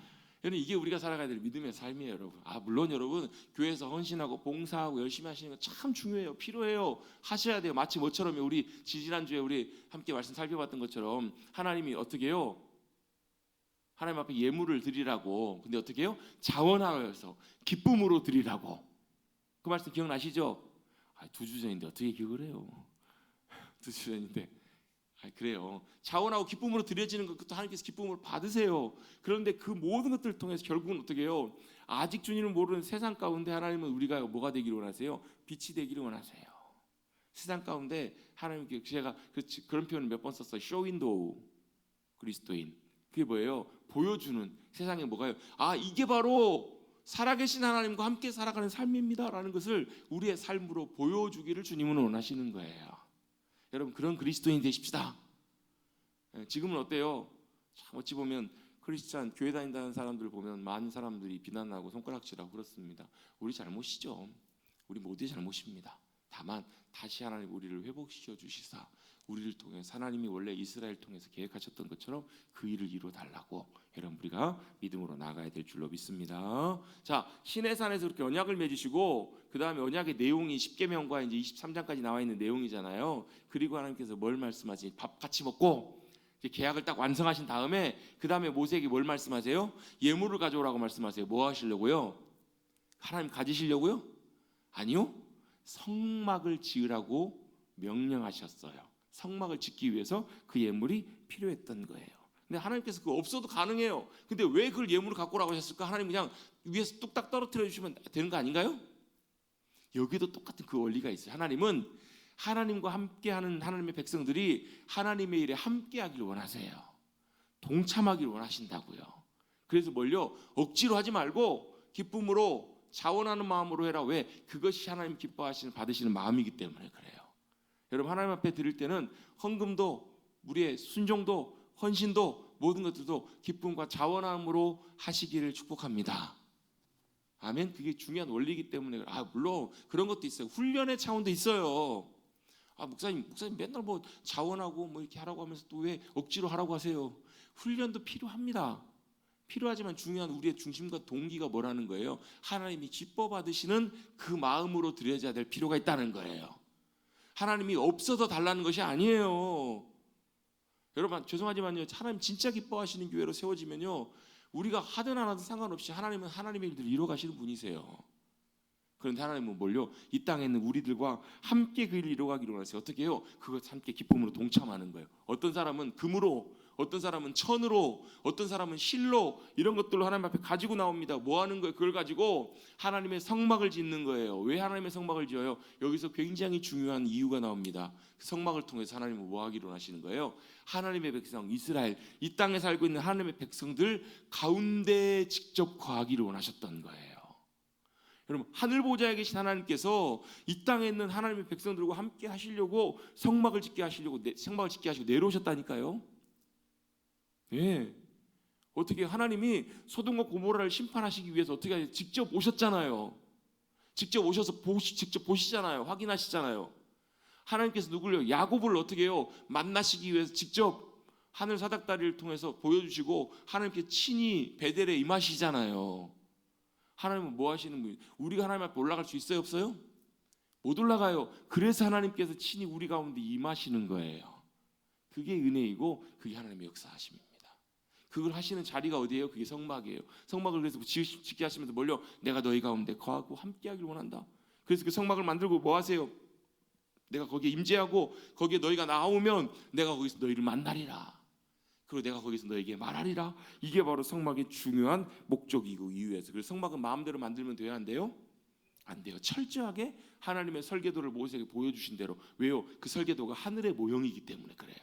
여러분, 이게 우리가 살아가야 될 믿음의 삶이에요, 여러분. 물론 여러분, 교회에서 헌신하고 봉사하고 열심히 하시는 거 참 중요해요. 필요해요. 하셔야 돼요. 마치 뭐처럼 우리 지난주에 우리 함께 말씀 살펴봤던 것처럼 하나님이 어떻게 해요? 하나님 앞에 예물을 드리라고. 근데 어떻게 해요? 자원하여서 기쁨으로 드리라고. 그 말씀 기억나시죠? 2주 전인데 어떻게 기억을 해요? 2주 전인데. 그래요. 자원하고 기쁨으로 드려지는 것도 하나님께서 기쁨으로 받으세요. 그런데 그 모든 것들을 통해서 결국은 어떻게 해요? 아직 주님을 모르는 세상 가운데 하나님은 우리가 뭐가 되기를 원하세요? 빛이 되기를 원하세요. 세상 가운데 하나님께, 제가 그런 표현을 몇 번 썼어요. 쇼윈도우 그리스도인. 그게 뭐예요? 보여주는. 세상에 뭐가요? 이게 바로 살아계신 하나님과 함께 살아가는 삶입니다라는 것을 우리의 삶으로 보여주기를 주님은 원하시는 거예요. 여러분, 그런 그리스도인 되십시다. 지금은 어때요? 참 어찌 보면 크리스찬 교회 다닌다는 사람들 보면 많은 사람들이 비난하고 손가락질하고 그렇습니다. 우리 잘못이죠. 우리 모두의 잘못입니다. 다만 다시 하나님 우리를 회복시켜 주시사 우리를 통해 하나님이 원래 이스라엘 통해서 계획하셨던 것처럼 그 일을 이루어 달라고 여러분, 우리가 믿음으로 나가야 될 줄로 믿습니다. 자, 시내산에서 그렇게 언약을 맺으시고 그 다음에 언약의 내용이 10계명과 이제 23장까지 나와 있는 내용이잖아요. 그리고 하나님께서 뭘 말씀하시니? 밥 같이 먹고 이제 계약을 딱 완성하신 다음에 그 다음에 모세에게 뭘 말씀하세요? 예물을 가져오라고 말씀하세요. 뭐 하시려고요? 하나님 가지시려고요? 아니요. 성막을 지으라고 명령하셨어요. 성막을 짓기 위해서 그 예물이 필요했던 거예요. 근데 하나님께서 그거 없어도 가능해요. 근데 왜 그걸 예물을 갖고 오라고 하셨을까? 하나님 그냥 위에서 뚝딱 떨어뜨려 주시면 되는 거 아닌가요? 여기도 똑같은 그 원리가 있어요. 하나님은 하나님과 함께하는 하나님의 백성들이 하나님의 일에 함께하기를 원하세요. 동참하기를 원하신다고요. 그래서 뭘요? 억지로 하지 말고 기쁨으로 자원하는 마음으로 해라. 왜? 그것이 하나님 기뻐하시는 받으시는 마음이기 때문에 그래요. 여러분, 하나님 앞에 드릴 때는 헌금도, 우리의 순종도, 헌신도, 모든 것들도 기쁨과 자원함으로 하시기를 축복합니다. 아멘. 그게 중요한 원리이기 때문에. 물론 그런 것도 있어요. 훈련의 차원도 있어요. 목사님 맨날 자원하고 이렇게 하라고 하면서 또 왜 억지로 하라고 하세요? 훈련도 필요합니다. 필요하지만 중요한 우리의 중심과 동기가 뭐라는 거예요? 하나님이 기뻐 받으시는 그 마음으로 드려야 될 필요가 있다는 거예요. 하나님이 없어서 달라는 것이 아니에요. 여러분 죄송하지만요, 하나님 진짜 기뻐하시는 교회로 세워지면요, 우리가 하든 안 하든 상관없이 하나님은 하나님의 일들을 이뤄가시는 분이세요. 그런데 하나님은 뭘요? 이 땅에 있는 우리들과 함께 그 일을 이뤄가기로 하세요. 어떻게 해요? 그것 함께 기쁨으로 동참하는 거예요. 어떤 사람은 금으로, 어떤 사람은 천으로, 어떤 사람은 실로, 이런 것들로 하나님 앞에 가지고 나옵니다. 뭐 하는 거예요? 그걸 가지고 하나님의 성막을 짓는 거예요. 왜 하나님의 성막을 지어요? 여기서 굉장히 중요한 이유가 나옵니다. 그 성막을 통해서 하나님은 뭐 하기로 하시는 거예요? 하나님의 백성 이스라엘, 이 땅에 살고 있는 하나님의 백성들 가운데 직접 거하기를 원하셨던 거예요. 여러분 하늘 보좌에 계신 하나님께서 이 땅에 있는 하나님의 백성들과 함께 하시려고 성막을 짓게 하시려고 성막을 짓게 하시고 내려오셨다니까요. 예. 어떻게 하나님이 소돔과 고모라를 심판하시기 위해서 어떻게 직접 오셨잖아요. 직접 오셔서 직접 보시잖아요. 확인하시잖아요. 하나님께서 누구를요? 야곱을 어떻게 해요? 만나시기 위해서 직접 하늘 사닥다리를 통해서 보여주시고 하나님께 친히 베델에 임하시잖아요. 하나님은 뭐 하시는 분이에요? 우리가 하나님 앞에 올라갈 수 있어요? 없어요? 못 올라가요. 그래서 하나님께서 친히 우리 가운데 임하시는 거예요. 그게 은혜이고 그게 하나님의 역사하심입니다. 그걸 하시는 자리가 어디예요? 그게 성막이에요. 성막을 그래서 짓게 하시면서 뭘요? 내가 너희 가운데 거하고 함께하기를 원한다. 그래서 그 성막을 만들고 뭐 하세요? 내가 거기에 임재하고 거기에 너희가 나오면 내가 거기서 너희를 만나리라. 그리고 내가 거기서 너에게 말하리라. 이게 바로 성막의 중요한 목적이고 이유에서. 그래서 성막은 마음대로 만들면 돼요? 안 돼요? 안 돼요. 철저하게 하나님의 설계도를 모세에게 보여주신 대로. 왜요? 그 설계도가 하늘의 모형이기 때문에 그래요.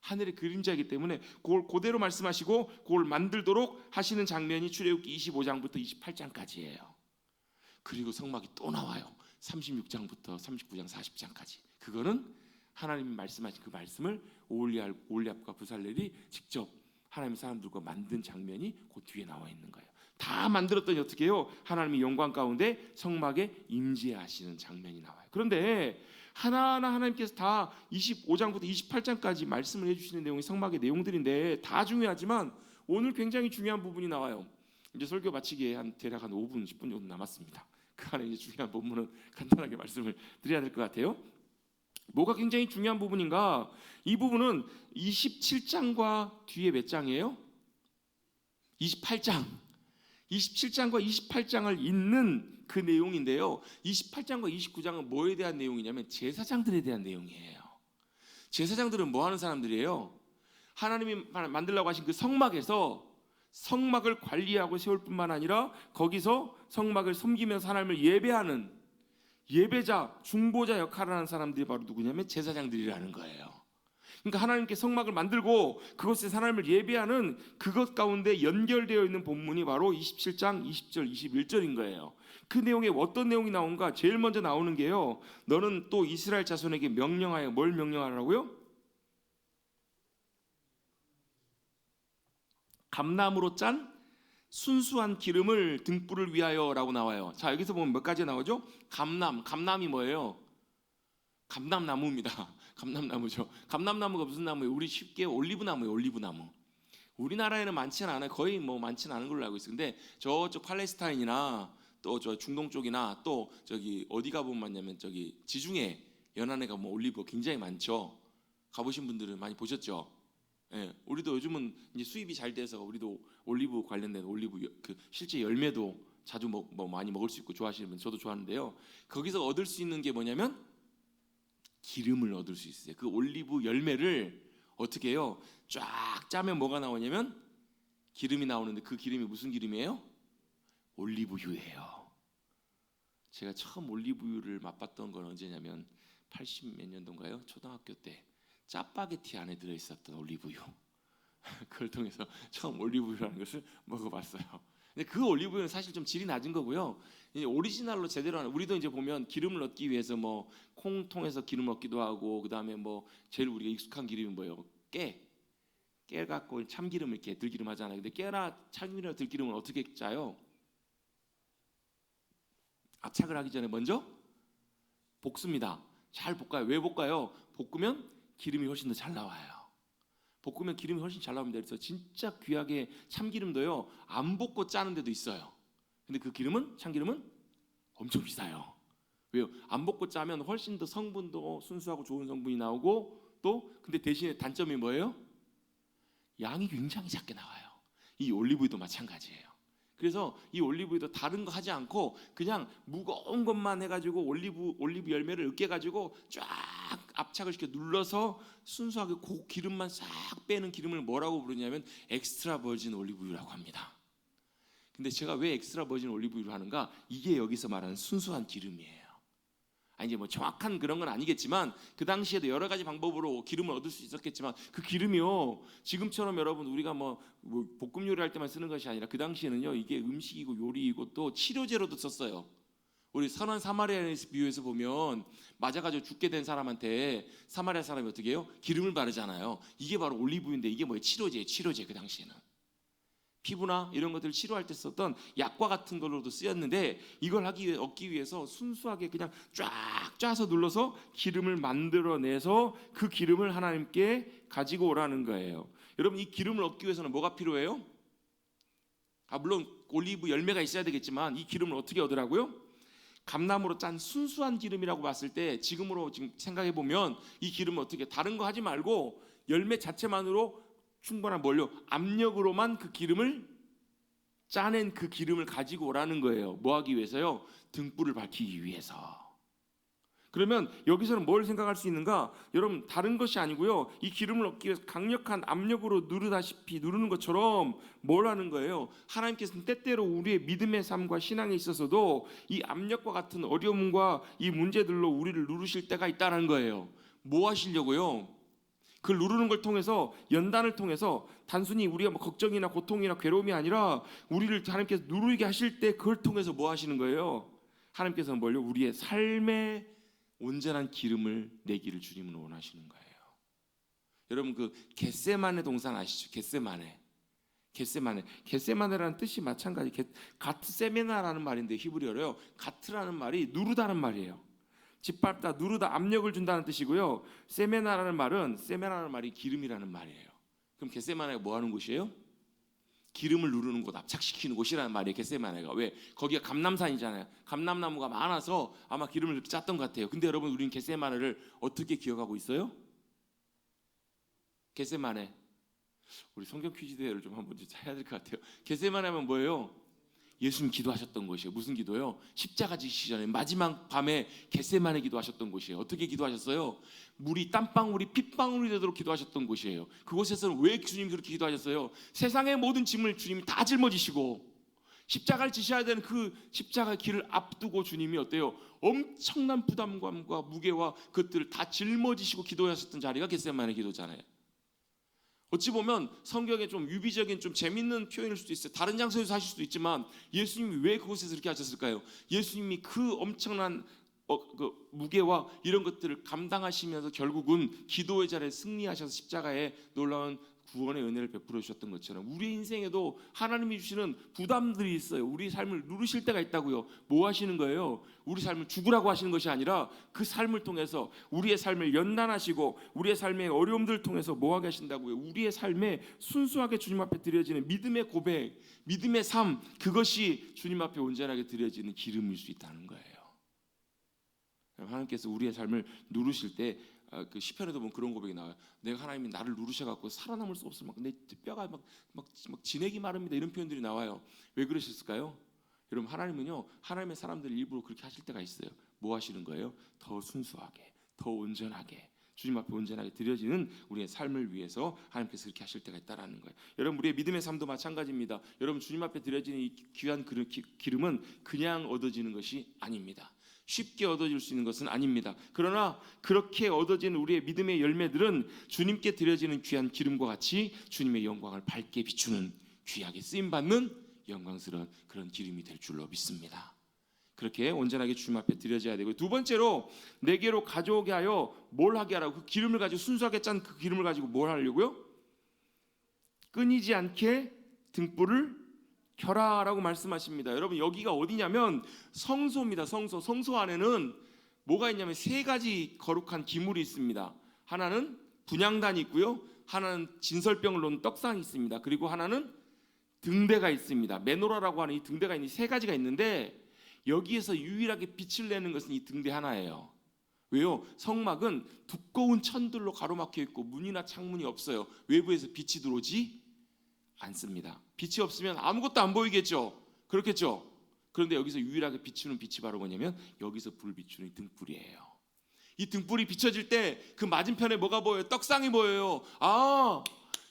하늘의 그림자이기 때문에 그걸 그대로 말씀하시고 그걸 만들도록 하시는 장면이 출애굽기 25장부터 28장까지예요. 그리고 성막이 또 나와요. 36장부터 39장 40장까지. 그거는 하나님이 말씀하신 그 말씀을 오홀리압과 부살렐이 직접 하나님의 사람들과 만든 장면이 그 뒤에 나와 있는 거예요. 다 만들었더니 어떻게 해요? 하나님의 영광 가운데 성막에 임재하시는 장면이 나와요. 그런데 하나하나 하나님께서 다 25장부터 28장까지 말씀을 해주시는 내용이 성막의 내용들인데 다 중요하지만 오늘 굉장히 중요한 부분이 나와요. 이제 설교 마치기에 대략 한 5분 10분 정도 남았습니다. 그 안에 이제 중요한 본문은 간단하게 말씀을 드려야 될 것 같아요. 뭐가 굉장히 중요한 부분인가? 이 부분은 27장과 뒤에 몇 장이에요? 28장. 27장과 28장을 잇는 그 내용인데요. 28장과 29장은 뭐에 대한 내용이냐면 제사장들에 대한 내용이에요. 제사장들은 뭐 하는 사람들이에요? 하나님이 만들라고 하신 그 성막에서 성막을 관리하고 세울 뿐만 아니라 거기서 성막을 섬기면서 하나님을 예배하는 예배자, 중보자 역할을 하는 사람들이 바로 누구냐면 제사장들이라는 거예요. 그러니까 하나님께 성막을 만들고 그것에 하나님을 예배하는 그것 가운데 연결되어 있는 본문이 바로 27장 20절 21절인 거예요. 그 내용에 어떤 내용이 나온가? 제일 먼저 나오는 게요, 너는 또 이스라엘 자손에게 명령하여 뭘 명령하라고요? 감나무로 짠 순수한 기름을 등불을 위하여라고 나와요. 자, 여기서 보면 몇 가지 나오죠? 감남이 뭐예요? 감남나무입니다. 감남나무죠. 감남나무가 무슨 나무예요? 우리 쉽게 올리브나무예요. 올리브나무. 우리나라에는 많지는 않아요. 거의 뭐 많지는 않은 걸로 알고 있어요. 근데 저쪽 팔레스타인이나 또 저 중동 쪽이나 또 저기 어디 가보면 많냐면 저기 지중해 연안에 가면 올리브가 굉장히 많죠. 가보신 분들은 많이 보셨죠? 예, 우리도 요즘은 이제 수입이 잘 돼서 우리도 올리브 관련된 올리브 그 실제 열매도 자주 뭐 많이 먹을 수 있고 좋아하시는 분, 저도 좋아하는데요. 거기서 얻을 수 있는 게 뭐냐면 기름을 얻을 수 있어요. 그 올리브 열매를 어떻게 해요? 쫙 짜면 뭐가 나오냐면 기름이 나오는데 그 기름이 무슨 기름이에요? 올리브유예요. 제가 처음 올리브유를 맛봤던 건 언제냐면 80 몇 년도인가요? 초등학교 때 짜파게티 안에 들어있었던 올리브유. 그걸 통해서 처음 올리브유라는 것을 먹어봤어요. 근데 그 올리브유는 사실 좀 질이 낮은 거고요. 이제 오리지널로 제대로 하는, 우리도 이제 보면 기름을 얻기 위해서 뭐 콩 통해서 기름 얻기도 하고, 그 다음에 뭐 제일 우리가 익숙한 기름이 뭐예요? 깨 갖고 참기름을 이렇게 들기름 하잖아요. 근데 깨나 참기름이나 들기름은 어떻게 짜요? 압착을 하기 전에 먼저 볶습니다. 잘 볶아요. 왜 볶아요? 볶으면 기름이 훨씬 더 잘 나와요. 볶으면 기름이 훨씬 잘 나옵니다. 그래서 진짜 귀하게 참기름도요 안 볶고 짜는 데도 있어요. 근데 그 기름은 참기름은 엄청 비싸요. 왜요? 안 볶고 짜면 훨씬 더 성분도 순수하고 좋은 성분이 나오고 또 근데 대신에 단점이 뭐예요? 양이 굉장히 작게 나와요. 이 올리브유도 마찬가지예요. 그래서 이 올리브유도 다른 거 하지 않고 그냥 무거운 것만 해가지고 올리브 열매를 으깨가지고 쫙 압착을 시켜 눌러서 순수하게 그 기름만 싹 빼는 기름을 뭐라고 부르냐면 엑스트라 버진 올리브유라고 합니다. 근데 제가 왜 엑스트라 버진 올리브유를 하는가? 이게 여기서 말하는 순수한 기름이에요. 이제 뭐 정확한 그런 건 아니겠지만 그 당시에도 여러 가지 방법으로 기름을 얻을 수 있었겠지만 그 기름이요 지금처럼 여러분 우리가 뭐 볶음 요리할 때만 쓰는 것이 아니라 그 당시에는요 이게 음식이고 요리이고 또 치료제로도 썼어요. 우리 선한 사마리아인에서 비유해서 보면 맞아가지고 죽게 된 사람한테 사마리아 사람이 어떻게 해요? 기름을 바르잖아요. 이게 바로 올리브유인데 이게 뭐예요? 치료제예요. 치료제. 그 당시에는 피부나 이런 것들을 치료할 때 썼던 약과 같은 걸로도 쓰였는데 이걸 얻기 위해서 순수하게 그냥 쫙 짜서 눌러서 기름을 만들어내서 그 기름을 하나님께 가지고 오라는 거예요. 여러분 이 기름을 얻기 위해서는 뭐가 필요해요? 물론 올리브 열매가 있어야 되겠지만 이 기름을 어떻게 얻으라고요? 감나무로 짠 순수한 기름이라고 봤을 때 지금 생각해 보면 이 기름은 어떻게 다른 거 하지 말고 열매 자체만으로 충분한 뭘요? 압력으로만 그 기름을 짜낸 그 기름을 가지고 오라는 거예요. 뭐 하기 위해서요? 등불을 밝히기 위해서. 그러면 여기서는 뭘 생각할 수 있는가? 여러분 다른 것이 아니고요. 이 기름을 얻기 위해서 강력한 압력으로 누르다시피 누르는 것처럼 뭘 하는 거예요? 하나님께서는 때때로 우리의 믿음의 삶과 신앙에 있어서도 이 압력과 같은 어려움과 이 문제들로 우리를 누르실 때가 있다는 거예요. 뭐 하시려고요? 그걸 누르는 걸 통해서 연단을 통해서 단순히 우리가 뭐 걱정이나 고통이나 괴로움이 아니라 우리를 하나님께서 누르게 하실 때 그걸 통해서 뭐 하시는 거예요? 하나님께서는 뭘요? 우리의 삶에 온전한 기름을 내기를 주님은 원하시는 거예요. 여러분 그 겟세마네 동산 아시죠? 겟세마네라는 뜻이 마찬가지. 가트세메나라는 말인데 히브리어로요. 가트라는 말이 누르다는 말이에요. 짓밟다, 누르다, 압력을 준다는 뜻이고요. 세메나라는 말이 기름이라는 말이에요. 그럼 겟세마네가 뭐 하는 곳이에요? 기름을 누르는 곳, 압착시키는 곳이라는 말이에요. 겟세마네가. 왜? 거기가 감람산이잖아요. 감람나무가 많아서 아마 기름을 짰던 것 같아요. 근데 여러분 우리는 겟세마네를 어떻게 기억하고 있어요? 겟세마네. 우리 성경 퀴즈 대회를 좀 한번 해야 될 것 같아요. 겟세마네 하면 뭐예요? 예수님 기도하셨던 곳이에요. 무슨 기도요? 십자가 지시기 전에 마지막 밤에 겟세마네 기도하셨던 곳이에요. 어떻게 기도하셨어요? 물이 땀방울이 핏방울이 되도록 기도하셨던 곳이에요. 그곳에서는 왜 주님이 그렇게 기도하셨어요? 세상의 모든 짐을 주님이 다 짊어지시고 십자가를 지셔야 되는 그 십자가 길을 앞두고 주님이 어때요? 엄청난 부담감과 무게와 그것들을 다 짊어지시고 기도하셨던 자리가 겟세마네 기도잖아요. 어찌 보면 성경에 좀 유비적인 좀 재밌는 표현일 수도 있어요. 다른 장소에서 하실 수도 있지만 예수님이 왜 그곳에서 그렇게 하셨을까요? 예수님이 그 엄청난 그 무게와 이런 것들을 감당하시면서 결국은 기도의 자리에 승리하셔서 십자가에 놀라운 구원의 은혜를 베풀어 주셨던 것처럼 우리의 인생에도 하나님이 주시는 부담들이 있어요. 우리 삶을 누르실 때가 있다고요. 뭐 하시는 거예요? 우리 삶을 죽으라고 하시는 것이 아니라 그 삶을 통해서 우리의 삶을 연단하시고 우리의 삶의 어려움들을 통해서 뭐 하게 하신다고요? 우리의 삶에 순수하게 주님 앞에 드려지는 믿음의 고백, 믿음의 삶, 그것이 주님 앞에 온전하게 드려지는 기름일 수 있다는 거예요. 하나님께서 우리의 삶을 누르실 때 그 시편에도 보면 그런 고백이 나와요. 내가 하나님이 나를 누르셔갖고 살아남을 수 없을 만큼 내 뼈가 막 진액이 마릅니다. 이런 표현들이 나와요. 왜 그러셨을까요? 여러분 하나님은요 하나님의 사람들을 일부러 그렇게 하실 때가 있어요. 뭐 하시는 거예요? 더 순수하게, 더 온전하게 주님 앞에 온전하게 드려지는 우리의 삶을 위해서 하나님께서 그렇게 하실 때가 있다라는 거예요. 여러분 우리의 믿음의 삶도 마찬가지입니다. 여러분 주님 앞에 드려지는 이 귀한 기름은 그냥 얻어지는 것이 아닙니다. 쉽게 얻어질 수 있는 것은 아닙니다. 그러나 그렇게 얻어진 우리의 믿음의 열매들은 주님께 드려지는 귀한 기름과 같이 주님의 영광을 밝게 비추는 귀하게 쓰임받는 영광스러운 그런 기름이 될 줄로 믿습니다. 그렇게 온전하게 주님 앞에 드려져야 되고, 두 번째로 내게로 가져오게 하여 뭘 하게 하라고? 그 기름을 가지고 순수하게 짠 그 기름을 가지고 뭘 하려고요? 끊이지 않게 등불을 켜라라고 말씀하십니다. 여러분 여기가 어디냐면 성소입니다. 성소 안에는 뭐가 있냐면 세 가지 거룩한 기물이 있습니다. 하나는 분향단이 있고요. 하나는 진설병을 놓은 떡상이 있습니다. 그리고 하나는 등대가 있습니다. 메노라라고 하는 이 등대가 있는 세 가지가 있는데 여기에서 유일하게 빛을 내는 것은 이 등대 하나예요. 왜요? 성막은 두꺼운 천들로 가로막혀 있고 문이나 창문이 없어요. 외부에서 빛이 들어오지 않습니다. 빛이 없으면 아무것도 안 보이겠죠. 그렇겠죠. 그런데 여기서 유일하게 비추는 빛이 바로 뭐냐면 여기서 불 비추는 등불이에요. 이 등불이 비춰질 때 그 맞은편에 뭐가 보여요? 떡상이 보여요.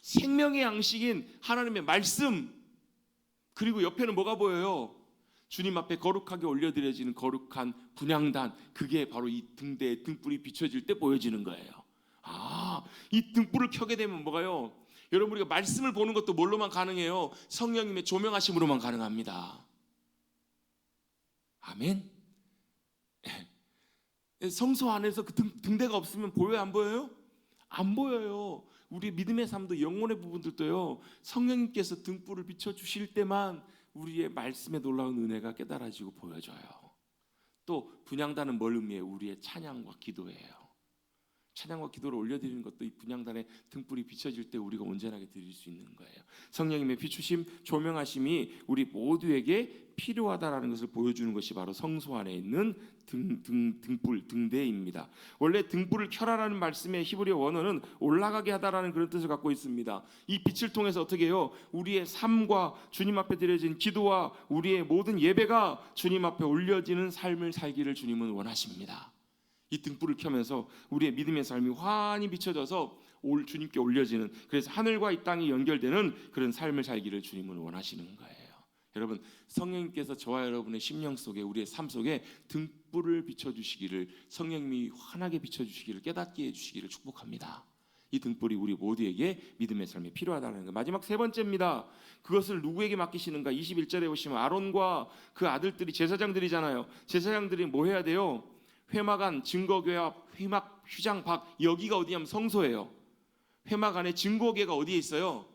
생명의 양식인 하나님의 말씀. 그리고 옆에는 뭐가 보여요? 주님 앞에 거룩하게 올려드려지는 거룩한 분향단. 그게 바로 이 등대에 등불이 비춰질 때 보여지는 거예요. 이 등불을 켜게 되면 뭐가요? 여러분, 우리가 말씀을 보는 것도 뭘로만 가능해요? 성령님의 조명하심으로만 가능합니다. 아멘. 성소 안에서 그 등대가 없으면 보여요, 안 보여요? 안 보여요. 우리 믿음의 삶도 영혼의 부분들도요, 성령님께서 등불을 비춰주실 때만 우리의 말씀에 놀라운 은혜가 깨달아지고 보여져요. 또 분향단은 뭘 의미해요? 우리의 찬양과 기도예요. 찬양과 기도를 올려드리는 것도 이 분향단에 등불이 비춰질 때 우리가 온전하게 드릴 수 있는 거예요. 성령님의 비추심, 조명하심이 우리 모두에게 필요하다라는 것을 보여주는 것이 바로 성소 안에 있는 등불, 등대입니다. 원래 등불을 켜라라는 말씀의 히브리어 원어는 올라가게 하다라는 그런 뜻을 갖고 있습니다. 이 빛을 통해서 어떻게 해요? 우리의 삶과 주님 앞에 드려진 기도와 우리의 모든 예배가 주님 앞에 올려지는 삶을 살기를 주님은 원하십니다. 이 등불을 켜면서 우리의 믿음의 삶이 환히 비춰져서 주님께 올려지는, 그래서 하늘과 이 땅이 연결되는 그런 삶을 살기를 주님은 원하시는 거예요. 여러분, 성령님께서 저와 여러분의 심령 속에, 우리의 삶 속에 등불을 비춰주시기를, 성령님이 환하게 비춰주시기를, 깨닫게 해주시기를 축복합니다. 이 등불이 우리 모두에게 믿음의 삶에 필요하다는 거. 마지막 세 번째입니다. 그것을 누구에게 맡기시는가? 21절에 보시면 아론과 그 아들들이 제사장들이잖아요. 제사장들이 뭐 해야 돼요? 회막 안, 증거궤합, 회막, 휘장, 박, 여기가 어디냐면 성소예요. 회막 안에 증거궤가 어디에 있어요?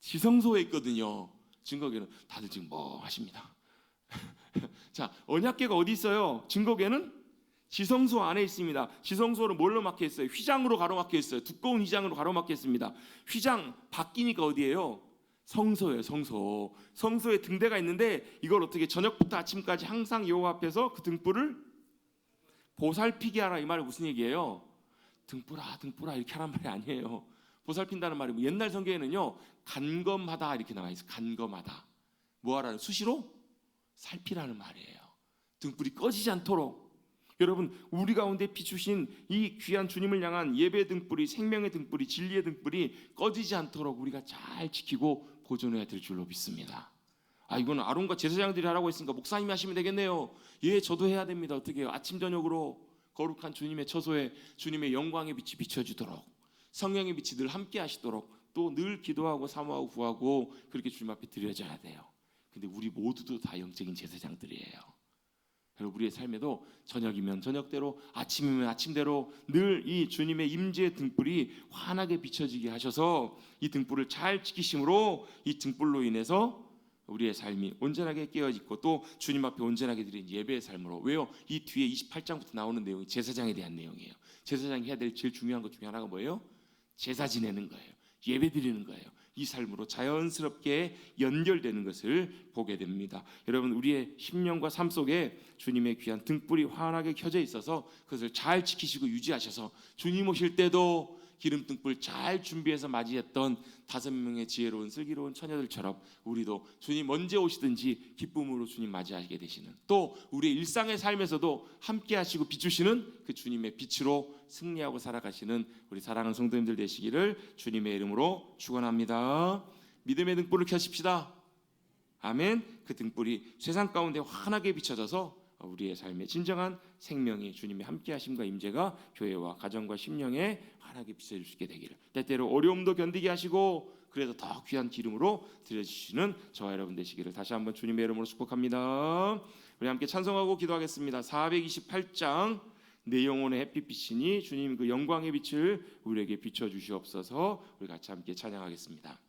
지성소에 있거든요. 증거궤는 다들 지금 뭐 하십니다. 자, 언약궤가 어디 있어요? 증거궤는 지성소 안에 있습니다. 지성소는 뭘로 막혀 있어요? 휘장으로 가로막혀 있어요. 두꺼운 휘장으로 가로막혀 있습니다. 휘장 바뀌니까 어디예요? 성소예요. 성소. 성소에 등대가 있는데 이걸 어떻게 저녁부터 아침까지 항상 여호와 앞에서 그 등불을 보살피게 하라. 이 말이 무슨 얘기예요? 등불아 등불아 이렇게 하란 말이 아니에요. 보살핀다는 말이 옛날 성경에는요 간검하다 이렇게 나와 있어요. 간검하다. 뭐하라는? 수시로 살피라는 말이에요. 등불이 꺼지지 않도록. 여러분, 우리 가운데 비추신 이 귀한 주님을 향한 예배 등불이, 생명의 등불이, 진리의 등불이 꺼지지 않도록 우리가 잘 지키고 보존해야 될 줄로 믿습니다. 이거는 아론과 제사장들이 하라고 했으니까 목사님이 하시면 되겠네요. 예, 저도 해야 됩니다. 어떻게 해요? 아침 저녁으로 거룩한 주님의 처소에 주님의 영광의 빛이 비춰지도록, 성령의 빛이 늘 함께 하시도록, 또 늘 기도하고 사모하고 구하고 그렇게 주님 앞에 드려져야 돼요. 근데 우리 모두도 다 영적인 제사장들이에요. 여러분, 우리의 삶에도 저녁이면 저녁대로, 아침이면 아침대로 늘 이 주님의 임재의 등불이 환하게 비춰지게 하셔서 이 등불을 잘 지키심으로 이 등불로 인해서 우리의 삶이 온전하게 깨어있고 또 주님 앞에 온전하게 드린 예배의 삶으로. 왜요? 이 뒤에 28장부터 나오는 내용이 제사장에 대한 내용이에요. 제사장이 해야 될 제일 중요한 것 중에 하나가 뭐예요? 제사 지내는 거예요. 예배 드리는 거예요. 이 삶으로 자연스럽게 연결되는 것을 보게 됩니다. 여러분, 우리의 심령과 삶 속에 주님의 귀한 등불이 환하게 켜져 있어서 그것을 잘 지키시고 유지하셔서 주님 오실 때도 기름 등불 잘 준비해서 맞이했던 5명의 지혜로운 슬기로운 처녀들처럼 우리도 주님 언제 오시든지 기쁨으로 주님 맞이하게 되시는, 또 우리의 일상의 삶에서도 함께 하시고 비추시는 그 주님의 빛으로 승리하고 살아가시는 우리 사랑하는 성도님들 되시기를 주님의 이름으로 축원합니다. 믿음의 등불을 켜십시다. 아멘. 그 등불이 세상 가운데 환하게 비춰져서 우리의 삶의 진정한 생명이 주님의 함께하심과 임재가 교회와 가정과 심령에 환하게 비춰질 수 있게 되기를, 때때로 어려움도 견디게 하시고 그래서 더 귀한 기름으로 드려주시는 저와 여러분 되시기를 다시 한번 주님의 이름으로 축복합니다. 우리 함께 찬송하고 기도하겠습니다. 428장 내 영혼의 햇빛이시니 주님 그 영광의 빛을 우리에게 비춰주시옵소서. 우리 같이 함께 찬양하겠습니다.